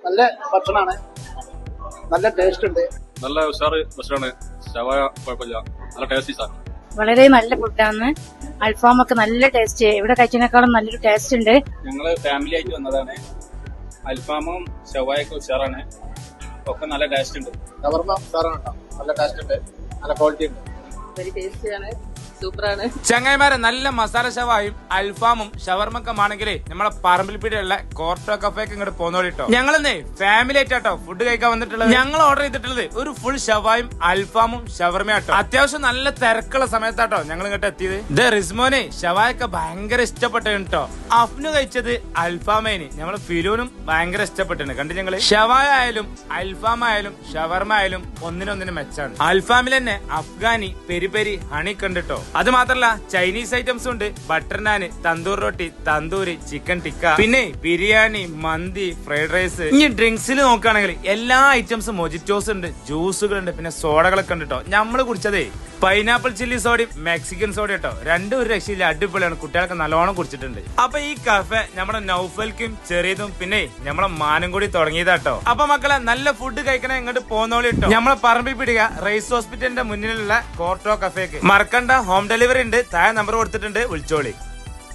നല്ല ഭക്ഷണമാണ്, നല്ല ടേസ്റ്റ് ഉണ്ട്, നല്ല ഉഷാറ് ഭക്ഷണമാണ്. ഷവായ കുഴപ്പമില്ല, നല്ല ടേസ്റ്റി സാധനം. വളരെ നല്ല ഫുഡാണ്. അൽഫാമൊക്കെ നല്ല ടേസ്റ്റ്, ഇവിടെ കഴിച്ചതിനേക്കാളും നല്ലൊരു ടേസ്റ്റ് ഉണ്ട്. ഞങ്ങള് ഫാമിലി ആയിട്ട് വന്നതാണ്. അൽഫാമും ഷവായൊക്കെ ഉഷാറാണ്, ഒക്കെ നല്ല ടേസ്റ്റ് ഉണ്ട്. ഷവർമ ഉഷാറാണ് കേട്ടോ, നല്ല ടേസ്റ്റ് ഉണ്ട്, നല്ല ക്വാളിറ്റി ഉണ്ട്. വെരി ടേസ്റ്റിയാണ്, സൂപ്പറാണ്. ചങ്ങായിമാരെ നല്ല മസാല ഷവായും അൽഫാമും ഷവർമക്കുമാണെങ്കിലേ നമ്മളെ പറമ്പിൽപ്പീടിയുള്ള കോർട്ടോ കഫേക്ക് ഇങ്ങോട്ട് പോന്നോളിട്ടോ. ഞങ്ങളെന്നേ ഫാമിലി ആയിട്ടോ ഫുഡ് കഴിക്കാൻ വന്നിട്ടുള്ളത്. ഞങ്ങൾ ഓർഡർ ചെയ്തിട്ടുള്ളത് ഒരു ഫുൾ ഷവായും അൽഫാമും ഷവർമയാട്ടോ. അത്യാവശ്യം നല്ല തിരക്കുള്ള സമയത്താട്ടോ ഞങ്ങൾ ഇങ്ങോട്ട് എത്തിയത്. ഇത് റിസ്മോനെ ഷവായൊക്കെ ഭയങ്കര ഇഷ്ടപ്പെട്ടു കേട്ടോ. അഫ്നു കഴിച്ചത് അൽഫാമേന്, നമ്മളെ ഫിലൂനും ഭയങ്കര ഇഷ്ടപ്പെട്ടിട്ടുണ്ട്. കണ്ടു ഞങ്ങള് ഷവായ ആയാലും അൽഫാം ആയാലും ഷവർമ ആയാലും ഒന്നിനൊന്നിന് മെച്ചാണ്. അൽഫാമിൽ തന്നെ അഫ്ഗാനി പെരി പെരി ഹണി കണ്ടിട്ടോ. അത് മാത്രല്ല ചൈനീസ് ഐറ്റംസ് ഉണ്ട്, ബട്ടർ നാന്, തന്തൂർ റൊട്ടി, തന്തൂരി, ചിക്കൻ ടിക്ക, പിന്നെ ബിരിയാണി, മന്തി, ഫ്രൈഡ് റൈസ്. ഇനി ഡ്രിങ്ക്സിൽ നോക്കുകയാണെങ്കിൽ എല്ലാ ഐറ്റംസും മൊജിറ്റോസ് ഉണ്ട്, ജ്യൂസുകൾ ഉണ്ട്, പിന്നെ സോഡകളൊക്കെ ഉണ്ട് കേട്ടോ. നമ്മള് കുടിച്ചതേ പൈനാപ്പിൾ ചില്ലി സോഡയും മെക്സിക്കൻ സോഡ കേട്ടോ. രണ്ടും ഒരു രക്ഷയില്ല, അടിപൊളിയാണ്, കുട്ടികളൊക്കെ നല്ലോണം കുടിച്ചിട്ടുണ്ട്. അപ്പൊ ഈ കഫേ നമ്മുടെ നൗഫൽക്കും ചെറിയതും പിന്നെ നമ്മളെ മാനും കൂടി തുടങ്ങിയതാട്ടോ. അപ്പൊ മക്കളെ നല്ല ഫുഡ് കഴിക്കണേ ഇങ്ങോട്ട് പോന്നോളി കേട്ടോ. നമ്മളെ പറമ്പിൽ പിടിക റൈസ് ഹോസ്പിറ്റലിന്റെ മുന്നിലുള്ള കോർട്ടോ കഫേക്ക്. മറക്കണ്ട, ഹോം ഡെലിവറി ഉണ്ട്, താഴെ നമ്പർ കൊടുത്തിട്ടുണ്ട്, വിളിച്ചോളി.